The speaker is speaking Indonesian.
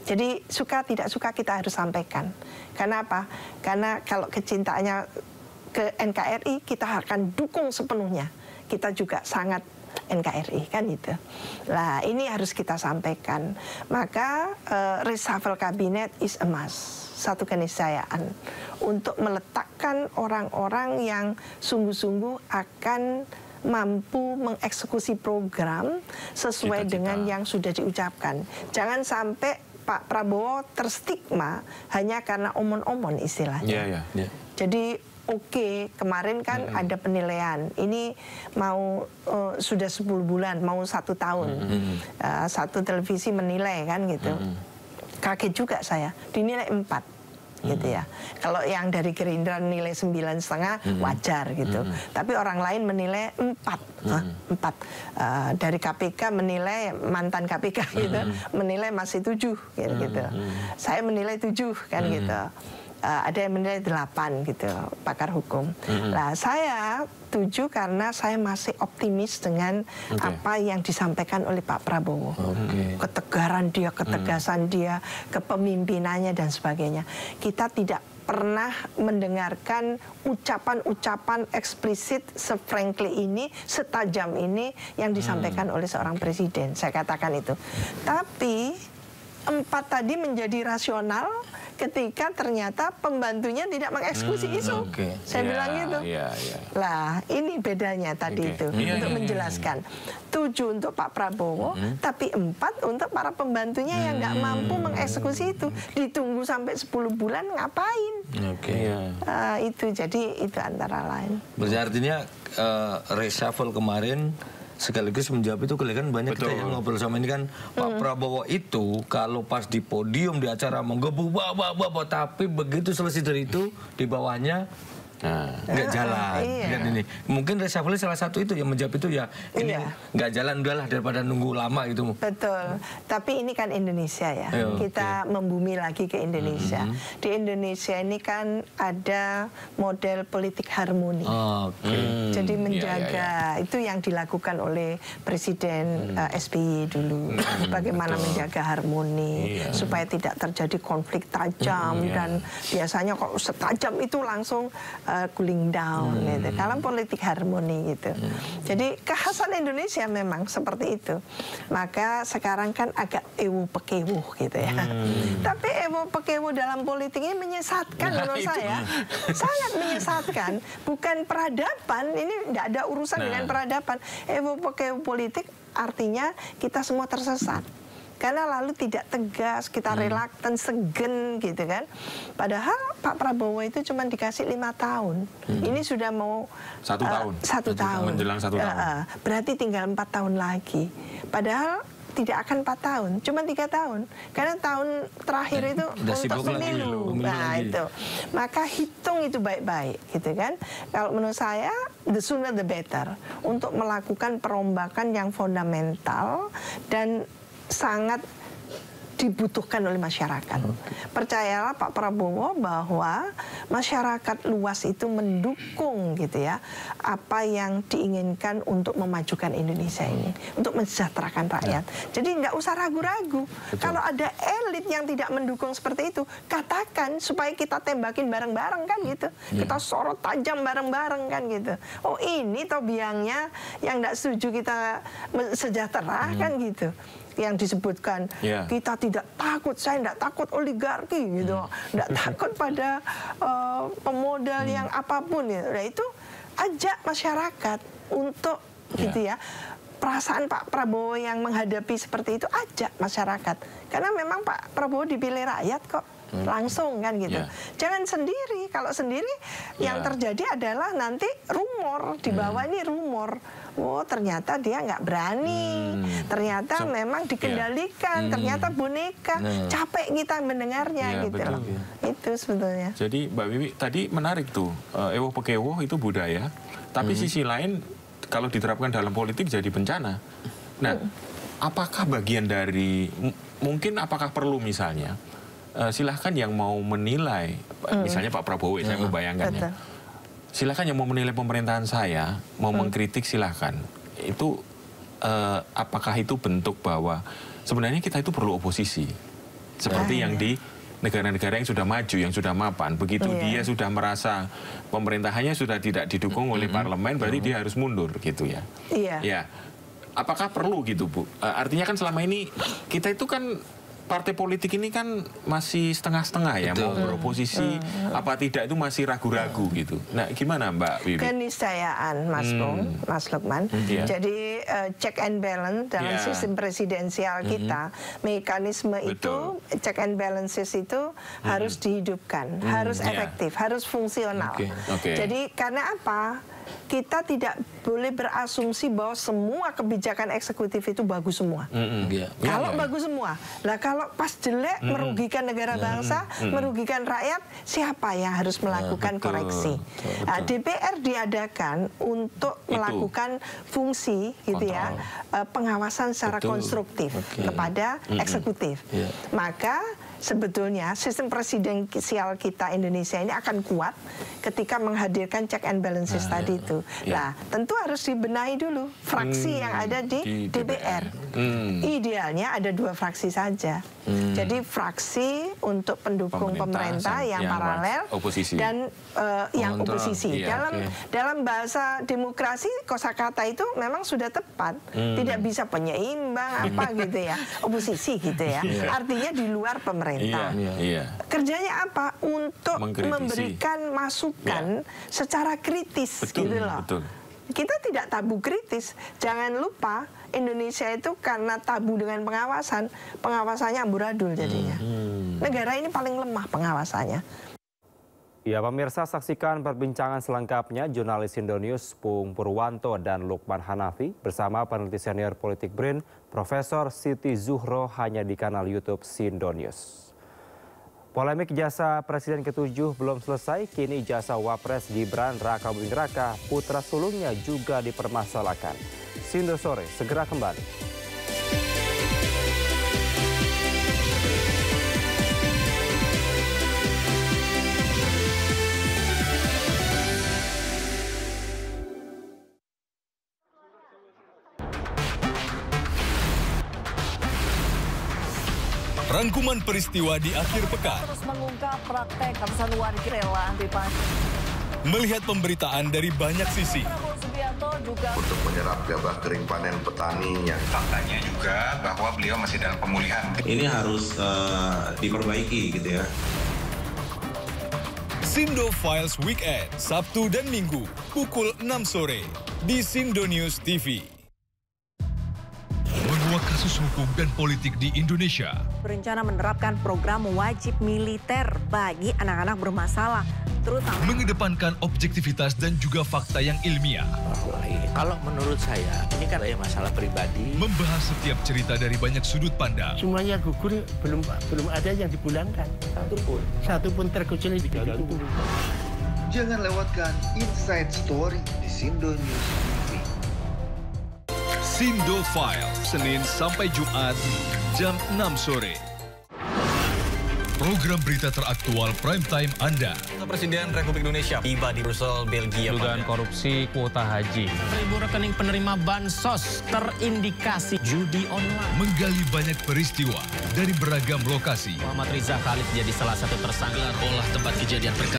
Jadi suka tidak suka kita harus sampaikan. Karena apa? Karena kalau kecintaannya ke NKRI, kita akan dukung sepenuhnya. Kita juga sangat NKRI, kan itu. Nah, ini harus kita sampaikan. Maka reshuffle kabinet is a must. Satu keniscayaan untuk meletakkan orang-orang yang sungguh-sungguh akan mampu mengeksekusi program sesuai dengan yang sudah diucapkan. Jangan sampai Pak Prabowo terstigma hanya karena omon-omon istilahnya. Jadi oke, kemarin kan ada penilaian. Ini mau sudah 10 bulan, mau 1 tahun. Satu televisi menilai kan gitu. Kaget juga saya, dinilai 4. Gitu ya. Kalau yang dari Gerindra nilai 9,5 wajar gitu. Tapi orang lain menilai 4. Dari KPK menilai, mantan KPK gitu, menilai masih 7 gitu. Saya menilai 7 kan gitu. Ada yang menilai 8 gitu, pakar hukum. Nah, saya 7 karena saya masih optimis dengan apa yang disampaikan oleh Pak Prabowo. Ketegaran dia, ketegasan dia, kepemimpinannya dan sebagainya. Kita tidak pernah mendengarkan ucapan-ucapan eksplisit se-frankly ini, setajam ini yang disampaikan oleh seorang presiden. Saya katakan itu. Tapi 4 tadi menjadi rasional ketika ternyata pembantunya tidak mengeksekusi isu. Saya bilang gitu. Lah, ini bedanya tadi itu untuk menjelaskan. 7 untuk Pak Prabowo, tapi 4 untuk para pembantunya yang nggak mampu mengeksekusi itu. Ditunggu sampai 10 bulan ngapain? Itu jadi itu antara lain. Berarti artinya reshuffle kemarin sekaligus menjawab itu, kan banyak kita yang ngobrol sama ini kan, Pak Prabowo itu kalau pas di podium di acara menggebu tapi begitu selesai dari itu di bawahnya nggak jalan. Ini mungkin reshuffle salah satu itu yang menjawab itu ya, ini nggak jalan, udahlah daripada nunggu lama gitu. Betul. Tapi ini kan Indonesia ya. Kita membumi lagi ke Indonesia. Di Indonesia ini kan ada model politik harmoni. Jadi menjaga itu yang dilakukan oleh Presiden SBY dulu. Bagaimana menjaga harmoni supaya tidak terjadi konflik tajam dan biasanya kok setajam itu langsung cooling down gitu. Kalau politik harmoni gitu. Jadi kekhasan Indonesia memang seperti itu. Maka sekarang kan agak ewo pekewuh gitu ya. Tapi ewo pekewuh dalam politik ini menyesatkan menurut saya. Sangat menyesatkan. Bukan peradaban, ini tidak ada urusan dengan peradaban. Ewo pekewuh politik artinya kita semua tersesat. Karena lalu tidak tegas, kita relaktan, segen gitu kan. Padahal Pak Prabowo itu cuma dikasih 5 tahun. Ini sudah mau 1 tahun. 1 tahun. Menjelang 1 tahun. Berarti tinggal 4 tahun lagi. Padahal tidak akan 4 tahun, cuma 3 tahun. Karena tahun terakhir itu untuk pemilu. Nah itu. Maka hitung itu baik-baik gitu kan. Kalau menurut saya, the sooner the better. Untuk melakukan perombakan yang fundamental dan sangat dibutuhkan oleh masyarakat. Percayalah Pak Prabowo bahwa masyarakat luas itu mendukung gitu ya apa yang diinginkan untuk memajukan Indonesia ini, untuk mensejahterakan rakyat. Jadi nggak usah ragu-ragu. Kalau ada elit yang tidak mendukung seperti itu, katakan supaya kita tembakin bareng-bareng kan gitu. Kita sorot tajam bareng-bareng kan gitu. Oh ini toh biangnya yang nggak setuju kita sejahtera kan gitu. Yang disebutkan kita tidak takut, saya tidak takut oligarki gitu, tidak takut pada pemodal yang apapun ya. Nah itu ajak masyarakat untuk gitu ya. Perasaan Pak Prabowo yang menghadapi seperti itu, ajak masyarakat. Karena memang Pak Prabowo dipilih rakyat kok. Langsung kan gitu. Jangan sendiri. Kalau sendiri yang terjadi adalah nanti rumor di bawah ini rumor. Oh ternyata dia nggak berani. Ternyata memang dikendalikan. Ternyata boneka. Capek kita mendengarnya gitu loh. Itu sebetulnya. Jadi Mbak Wiwi tadi menarik tuh. Ewo pekewo itu budaya. Tapi sisi lain kalau diterapkan dalam politik jadi bencana. Nah, apakah bagian dari mungkin apakah perlu misalnya silahkan yang mau menilai, misalnya Pak Prabowo, saya membayangkannya. Silahkan yang mau menilai pemerintahan saya, mau mengkritik silahkan. Itu apakah itu bentuk bahwa sebenarnya kita itu perlu oposisi? Seperti yang di negara-negara yang sudah maju, yang sudah mapan. Begitu dia sudah merasa pemerintahannya sudah tidak didukung oleh parlemen, berarti dia harus mundur gitu ya. Ya. Apakah perlu gitu, Bu? Artinya kan selama ini kita itu kan partai politik ini kan masih setengah-setengah ya, mau beroposisi apa tidak itu masih ragu-ragu gitu. Nah, gimana Mbak Wiwi? Keniscayaan, Mas Bung, Mas Lukman. Jadi check and balance dalam sistem presidensial kita, mekanisme itu, check and balances itu harus dihidupkan, harus efektif, harus fungsional. Jadi karena apa? Kita tidak boleh berasumsi bahwa semua kebijakan eksekutif itu bagus semua. Kalau bagus semua, lah kalau pas jelek merugikan negara bangsa, merugikan rakyat, siapa yang harus melakukan koreksi? Nah, DPR diadakan untuk melakukan fungsi, gitu ya, pengawasan secara konstruktif kepada eksekutif. Maka sebetulnya sistem presidensial kita Indonesia ini akan kuat ketika menghadirkan check and balances tadi itu. Nah, tentu harus dibenahi dulu fraksi yang ada di DPR. Idealnya ada 2 fraksi saja. Jadi fraksi untuk pendukung pemerintah yang paralel dan yang oposisi. Dalam bahasa demokrasi kosakata itu memang sudah tepat. Tidak bisa penyeimbang apa gitu ya, oposisi gitu ya. Artinya di luar pemerintah. Kerjanya apa? Untuk memberikan masukan secara kritis gitu loh. Kita tidak tabu kritis. Jangan lupa Indonesia itu karena tabu dengan pengawasan, pengawasannya amburadul jadinya. Negara ini paling lemah pengawasannya. Ya, pemirsa, saksikan perbincangan selengkapnya jurnalis Sindonews Pung Purwanto dan Lukman Hanafi bersama peneliti senior politik BRIN Profesor Siti Zuhro hanya di kanal YouTube Sindonews. Polemik jasa Presiden ke-7 belum selesai, kini jasa Wapres Gibran Raka Buming Raka, putra sulungnya juga dipermasalahkan. Sindo Sore segera kembali. Rangkuman peristiwa di akhir pekan. Terus mengungkap praktek ratusan warga rela anti pajak. Melihat pemberitaan dari banyak sisi. Prabowo Subianto juga untuk menyerap gabah kering panen petaninya. Faktanya juga bahwa beliau masih dalam pemulihan. Ini harus diperbaiki gitu ya. Sindo Files Weekend, Sabtu dan Minggu, pukul 6 sore di Sindonews TV. Menguak kasus hukum dan politik di Indonesia. berencana menerapkan program wajib militer bagi anak-anak bermasalah, terutama mengedepankan objektivitas dan juga fakta yang ilmiah. Kalau menurut saya, ini kan masalah pribadi. Membahas setiap cerita dari banyak sudut pandang. Semuanya gugur, belum ada yang dipulangkan. Satu pun terkecuali digantung. Jangan lewatkan Inside Story di Sindo News TV. Sindo File, Senin sampai Jumat, jam 6 sore. Program berita teraktual prime time Anda. Presiden Republik Indonesia tiba di Brussel, Belgia. Dugaan korupsi kuota haji. 1.000 rekening penerima bansos terindikasi judi online. Menggali banyak peristiwa dari beragam lokasi. Muhammad Riza Khalid jadi salah satu tersangka olah tempat kejadian perkara.